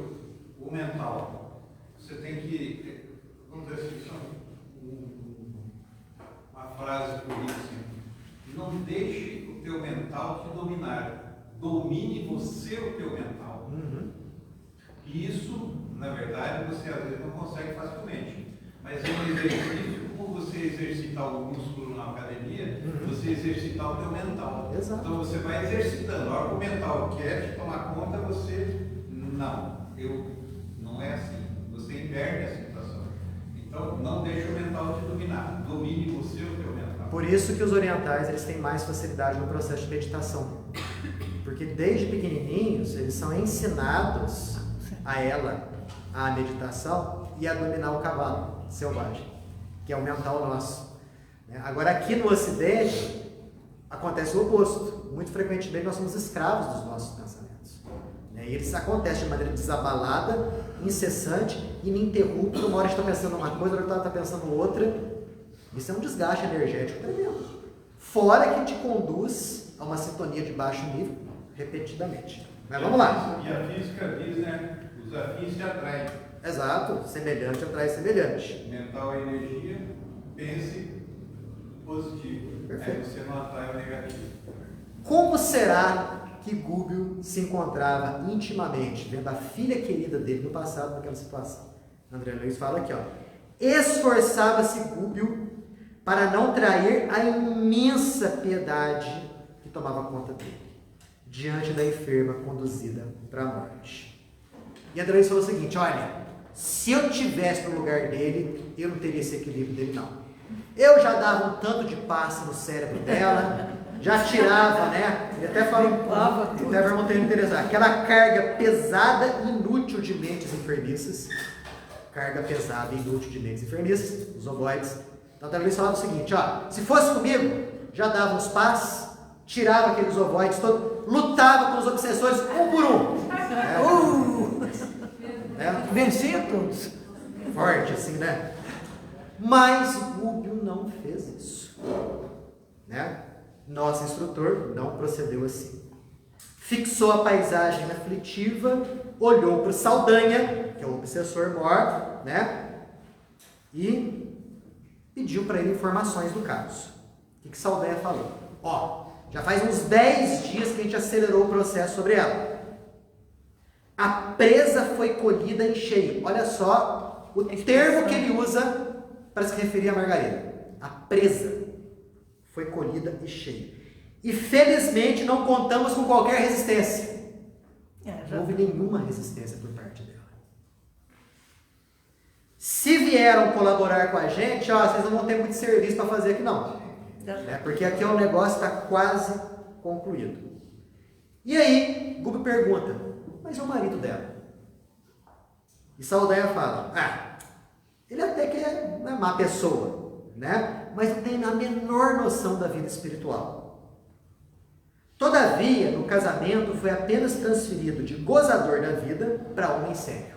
o mental, você tem que, vamos dizer assim, uma frase que eu digo assim: não deixe o teu mental te dominar, domine você o teu mental. E isso, na verdade, você às vezes não consegue facilmente, mas é um exercício, como você exercitar o músculo na academia, você exercitar o teu mental. Exato. Então você vai exercitando. A hora que o mental quer te tomar conta, você, não é assim. Você inverte a situação. Então não deixe o mental te dominar, domine você o teu mental. Por isso que os orientais eles têm mais facilidade no processo de meditação. Porque desde pequenininhos eles são ensinados a meditação e a dominar o cavalo selvagem, que é o mental nosso. Agora aqui no Ocidente acontece o oposto. Muito frequentemente nós somos escravos dos nossos pensamentos. E eles acontecem de maneira desabalada, incessante, ininterrupta. Uma hora está pensando uma coisa, outra está pensando outra. Isso é um desgaste energético tremendo. Fora que te conduz a uma sintonia de baixo nível repetidamente. Mas vamos lá. E a física diz, né? Os afins se atraem. Exato. Semelhante atrai semelhante. Mental é energia, pense positivo. Perfeito. Aí você não atrai o negativo. Como será que Gúbio se encontrava intimamente, vendo a filha querida dele no passado naquela situação? André Luiz fala aqui, ó. Esforçava-se Gúbio para não trair a imensa piedade que tomava conta dele, diante da enferma conduzida para a morte. E André Luiz falou o seguinte: olha, se eu tivesse no lugar dele, eu não teria esse equilíbrio dele, não. Eu já dava um tanto de passe no cérebro dela, já tirava, né? Ele até falou, até vai me interessar, aquela carga pesada e inútil de mentes enfermiças. Carga pesada e inútil de mentes enfermiças, os ovoides. Então, André Luiz falava o seguinte: ó, se fosse comigo, já dava uns passes, tirava aqueles ovoides todos, lutava com os obsessores um por um. Vencia todos. Forte assim, né? Mas Gúbio não fez isso. Né? Nosso instrutor não procedeu assim. Fixou a paisagem aflitiva, olhou para o Saldanha, que é o obsessor mor, né? E pediu para ele informações do caso. O que Saldanha falou? Ó, já faz uns 10 dias que a gente acelerou o processo sobre ela. A presa foi colhida em cheio. Olha só o termo que ele usa para se referir a Margarida. A presa foi colhida em cheio. E felizmente não contamos com qualquer resistência. Não houve nenhuma resistência por parte dela. Se vieram colaborar com a gente, ó, vocês não vão ter muito serviço para fazer aqui não. Porque aqui o negócio está quase concluído. E aí, Gúbio pergunta: mas é o marido dela? E Saldanha fala: ele até que é uma má pessoa, né? Mas não tem a menor noção da vida espiritual. Todavia, no casamento foi apenas transferido de gozador da vida para homem sério.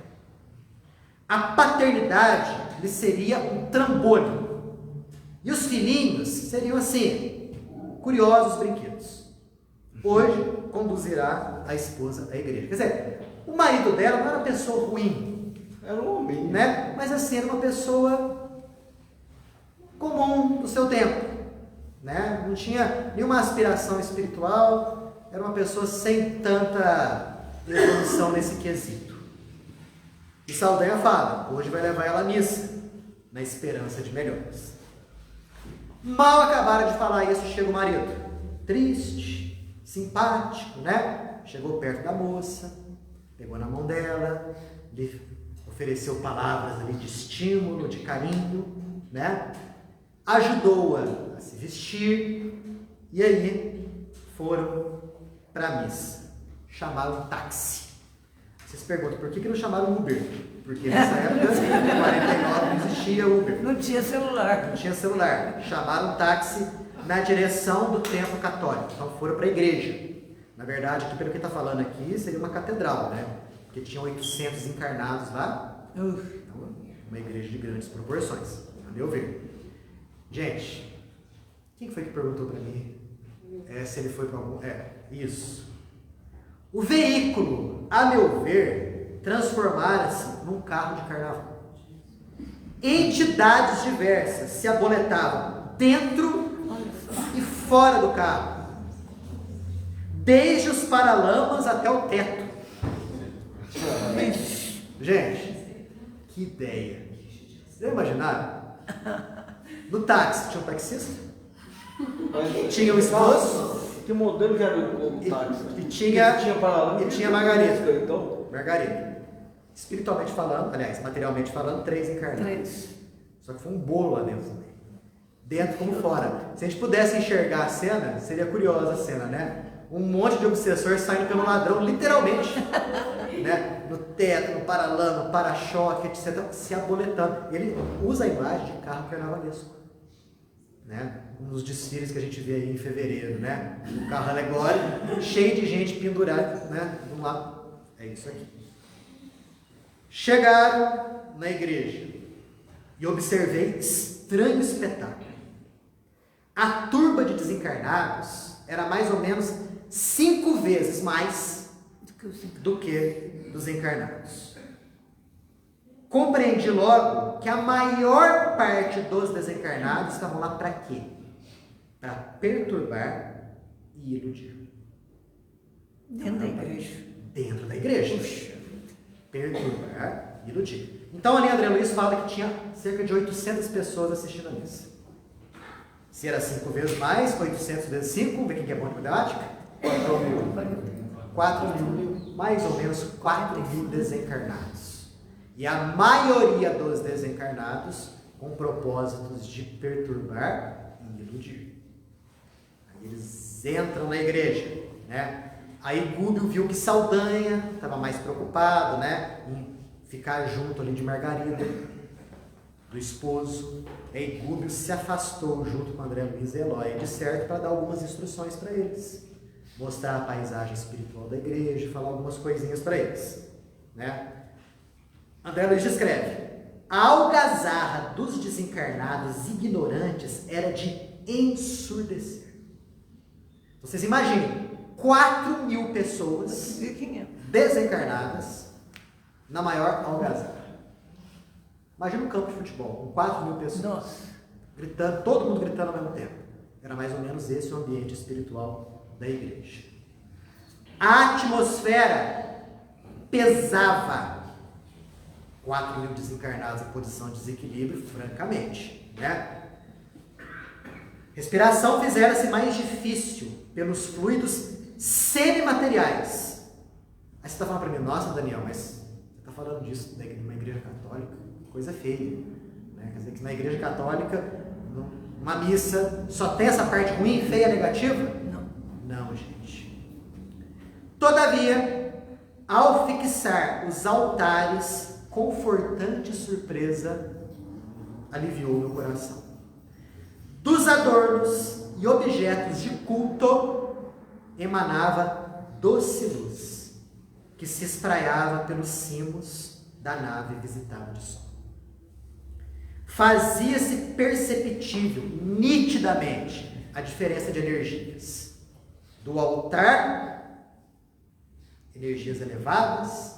A paternidade lhe seria um trambolho. E os filhinhos seriam assim, curiosos brinquedos. Hoje conduzirá a esposa à igreja. Quer dizer, o marido dela não era uma pessoa ruim. Era um homem, né? Mas assim, era uma pessoa comum do seu tempo. né? Não tinha nenhuma aspiração espiritual, era uma pessoa sem tanta evolução nesse quesito. E Saldanha fala, hoje vai levar ela à missa, na esperança de melhoras. Mal acabaram de falar isso, chega o marido, triste, simpático, né? Chegou perto da moça, pegou na mão dela, lhe ofereceu palavras ali de estímulo, de carinho, né? Ajudou-a a se vestir, e aí foram para a missa. Chamaram um táxi. Vocês perguntam, por que não chamaram Uber? Porque nessa época, em 49, não existia Uber. Não tinha celular. Não tinha celular. Chamaram um táxi na direção do templo católico. Então foram para a igreja. Na verdade, aqui, pelo que está falando aqui, seria uma catedral, né? Porque tinham 800 encarnados lá. Então, uma igreja de grandes proporções, a meu ver. Gente, quem foi que perguntou para mim se ele foi para algum... isso. O veículo, a meu ver, transformara-se num carro de carnaval. Entidades diversas se aboletavam dentro e fora do carro, desde os paralamas até o teto. Gente, que ideia! Vocês já imaginaram? No táxi tinha um taxista, tinha um esposo, que modelo que era o táxi? e tinha Margarida. Então? Margarida. Espiritualmente falando, aliás, materialmente falando, 3 encarnados. 3. Só que foi um bolo lá dentro também. Dentro como fora. Se a gente pudesse enxergar a cena, seria curiosa a cena, né? Um monte de obsessor saindo pelo ladrão, literalmente. Né? No teto, no paralama, no para-choque, etc. Se aboletando. Ele usa a imagem de carro carnavalesco. Né? Um dos desfiles que a gente vê aí em fevereiro, né? Um carro alegórico, cheio de gente pendurada, né? De um lado. É isso aqui. Chegaram na igreja e observei estranho espetáculo. A turba de desencarnados era mais ou menos 5 vezes mais do que dos encarnados. Compreendi logo que a maior parte dos desencarnados estavam lá para quê? Para perturbar e iludir. Dentro da igreja. Dentro da igreja. Puxa. Perturbar e iludir. Então ali André Luiz fala que tinha cerca de 800 pessoas assistindo a missa. Se era 5 vezes mais, 800 vezes 5, vamos ver quem que é bom de matemática? 4 mil, mais ou menos 4 mil desencarnados. E a maioria dos desencarnados com propósitos de perturbar e iludir. Aí eles entram na igreja, né? Aí Gúbio viu que Saldanha estava mais preocupado, né, em ficar junto ali de Margarida, do esposo. Aí Gúbio se afastou junto com André Luiz e Eloy, de certo, para dar algumas instruções para eles, mostrar a paisagem espiritual da igreja, falar algumas coisinhas para eles, né? André Luiz descreve: a algazarra dos desencarnados ignorantes era de ensurdecer. Vocês imaginem, 4 mil pessoas desencarnadas na maior algazarra. Imagina um campo de futebol com 4 mil pessoas. Nossa. Gritando, todo mundo gritando ao mesmo tempo. Era mais ou menos esse o ambiente espiritual da igreja. A atmosfera pesava. 4 mil desencarnados em posição de desequilíbrio, francamente, né? Respiração fizera-se mais difícil pelos fluidos semimateriais. Aí você está falando para mim, nossa Daniel, mas você está falando disso numa igreja católica? Coisa feia, né? Quer dizer que na igreja católica, uma missa só tem essa parte ruim, feia, negativa? Não, gente. Todavia, ao fixar os altares, confortante surpresa aliviou meu coração. Dos adornos e objetos de culto emanava doce luz, que se espraiava pelos cimos da nave visitada de sol. Fazia-se perceptível, nitidamente, a diferença de energias. Do altar, energias elevadas,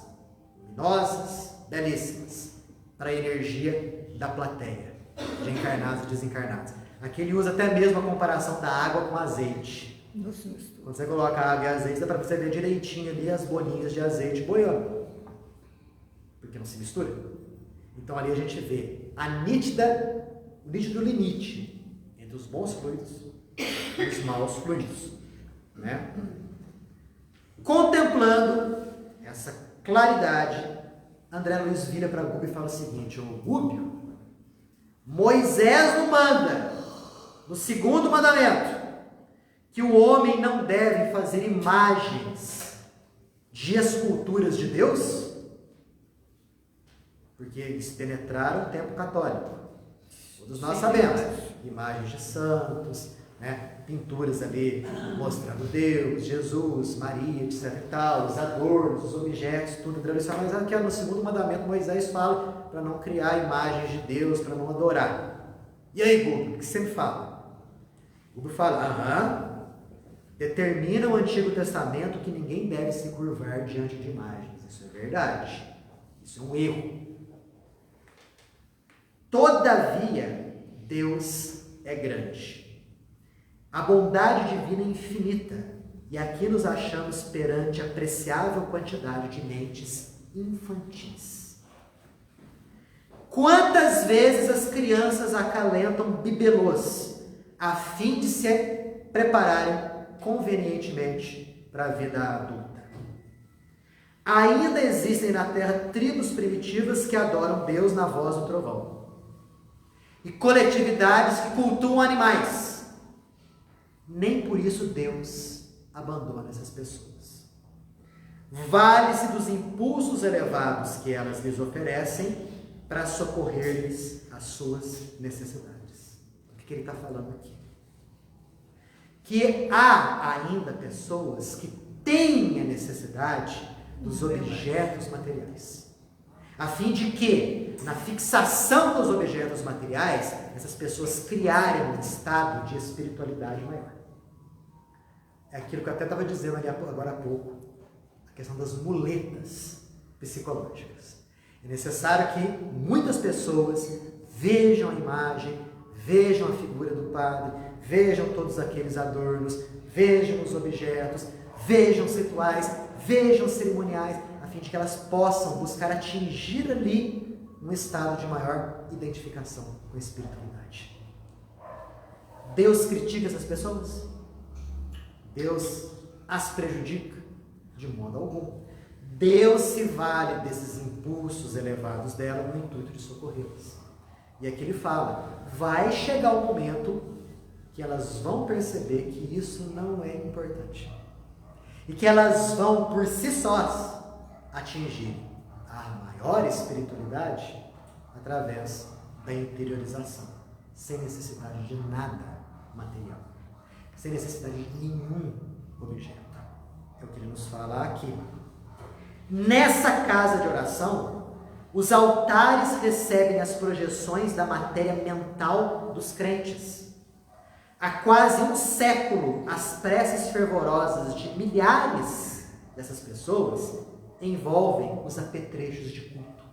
luminosas, belíssimas, para a energia da plateia, de encarnados e desencarnados. Aqui ele usa até mesmo a comparação da água com azeite. Não se mistura. Quando você coloca água e azeite, dá para você ver direitinho ali as bolinhas de azeite boiando. Porque não se mistura. Então ali a gente vê o nítido limite entre os bons fluidos e os maus fluidos. Né? Contemplando essa claridade, André Luiz vira para Gúbio e fala o seguinte: ô Gúbio, Moisés não manda, no segundo mandamento, que o homem não deve fazer imagens de esculturas de Deus, porque eles penetraram o templo católico. Todos nós sabemos, imagens de santos, né? Pinturas ali mostrando Deus, Jesus, Maria, etc e tal, os adornos, os objetos, tudo tradicional. Mas aqui no segundo mandamento Moisés fala para não criar imagens de Deus, para não adorar. E aí, Gúbio, o que você me fala? Gúbio fala, determina o Antigo Testamento que ninguém deve se curvar diante de imagens. Isso é verdade. Isso é um erro. Todavia, Deus é grande. A bondade divina é infinita, e aqui nos achamos perante a apreciável quantidade de mentes infantis. Quantas vezes as crianças acalentam bibelôs a fim de se prepararem convenientemente para a vida adulta? Ainda existem na Terra tribos primitivas que adoram Deus na voz do trovão, e coletividades que cultuam animais. Nem por isso Deus abandona essas pessoas. Vale-se dos impulsos elevados que elas lhes oferecem para socorrer-lhes as suas necessidades. O que ele está falando aqui? Que há ainda pessoas que têm a necessidade dos objetos materiais, a fim de que, na fixação dos objetos materiais, essas pessoas criarem um estado de espiritualidade maior. É aquilo que eu até estava dizendo ali agora há pouco, a questão das muletas psicológicas. É necessário que muitas pessoas vejam a imagem, vejam a figura do padre, vejam todos aqueles adornos, vejam os objetos, vejam os rituais, vejam os cerimoniais, a fim de que elas possam buscar atingir ali um estado de maior identificação com a espiritualidade. Deus critica essas pessoas? Deus as prejudica? De modo algum. Deus se vale desses impulsos elevados dela no intuito de socorrê-las. E aqui ele fala, vai chegar o momento que elas vão perceber que isso não é importante. E que elas vão, por si sós, atingir a maior espiritualidade através da interiorização, sem necessidade de nada material, sem necessidade de nenhum objeto. É o que ele nos fala aqui. Nessa casa de oração, os altares recebem as projeções da matéria mental dos crentes. Há quase um século, as preces fervorosas de milhares dessas pessoas envolvem os apetrechos de culto.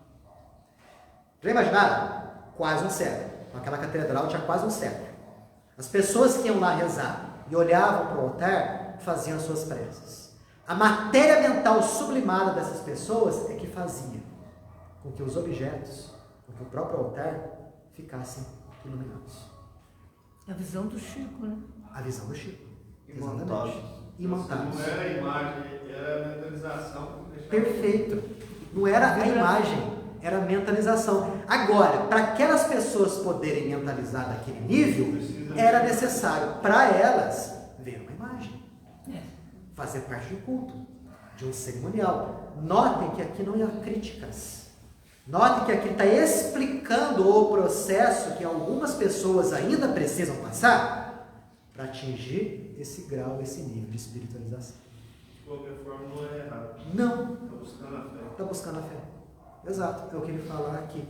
Já imaginaram? Quase um século. Aquela catedral tinha quase um século. As pessoas que iam lá rezar e olhavam para o altar faziam as suas preces. A matéria mental sublimada dessas pessoas é que fazia com que os objetos, com que o próprio altar ficassem iluminados. A visão do Chico, né? A visão do Chico. Imantáveis. Imantáveis. Não era a imagem, era a mentalização. Perfeito. Não era a imagem, era a mentalização. Agora, para aquelas pessoas poderem mentalizar daquele nível, era necessário para elas ver uma imagem. Fazer parte do culto, de um cerimonial. Notem que aqui não há críticas. Notem que aqui está explicando o processo que algumas pessoas ainda precisam passar para atingir esse grau, esse nível de espiritualização. De qualquer forma, não é errado. Não. Está buscando a fé. Está buscando a fé. Exato, é o que ele fala aqui.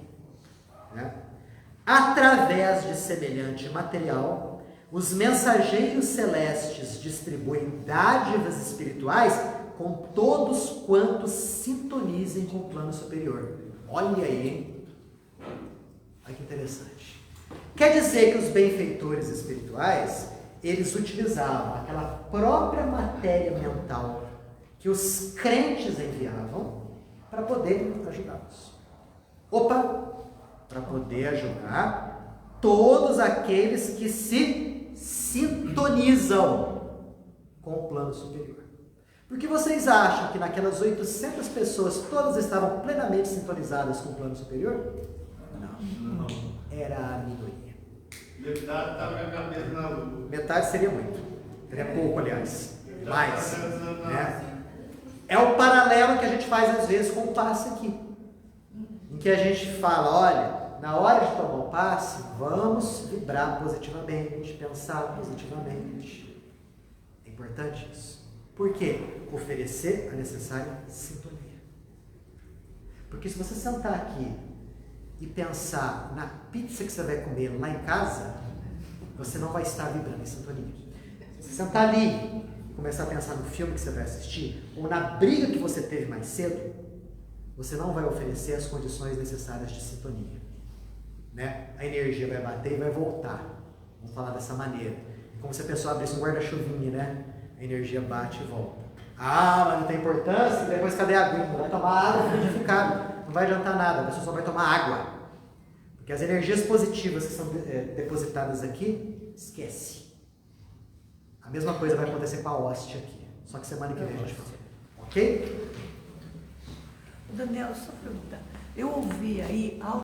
Né? Através de semelhante material, os mensageiros celestes distribuem dádivas espirituais com todos quantos sintonizem com o plano superior. Olha aí, hein? Olha que interessante. Quer dizer que os benfeitores espirituais, eles utilizavam aquela própria matéria mental que os crentes enviavam para poder ajudá-los. Para poder ajudar todos aqueles que se sintonizam com o plano superior. Porque vocês acham que naquelas 800 pessoas todas estavam plenamente sintonizadas com o plano superior? Não. Era a minoria. Metade estava com a cabeça na lua. Metade seria muito. Seria pouco, aliás. Mais. Né? É o paralelo que a gente faz às vezes com o passe aqui. Em que a gente fala, olha, na hora de tomar o passe, vamos vibrar positivamente, pensar positivamente. É importante isso. Por quê? Oferecer a necessária sintonia. Porque se você sentar aqui e pensar na pizza que você vai comer lá em casa, você não vai estar vibrando em sintonia. Se você sentar ali e começar a pensar no filme que você vai assistir, ou na briga que você teve mais cedo, você não vai oferecer as condições necessárias de sintonia. Né? A energia vai bater e vai voltar. Vamos falar dessa maneira. Como se a pessoa abrisse um guarda-chuvinha, né? A energia bate e volta. Ah, mas não tem importância? Depois cadê a aguinha? Vai tomar água fluidificada. Não vai adiantar nada, a pessoa só vai tomar água. Porque as energias positivas que são depositadas aqui, esquece. A mesma coisa vai acontecer com a hóstia aqui. Só que semana que vem a gente fala. Ok? Daniel, só perguntar. Eu ouvi aí algo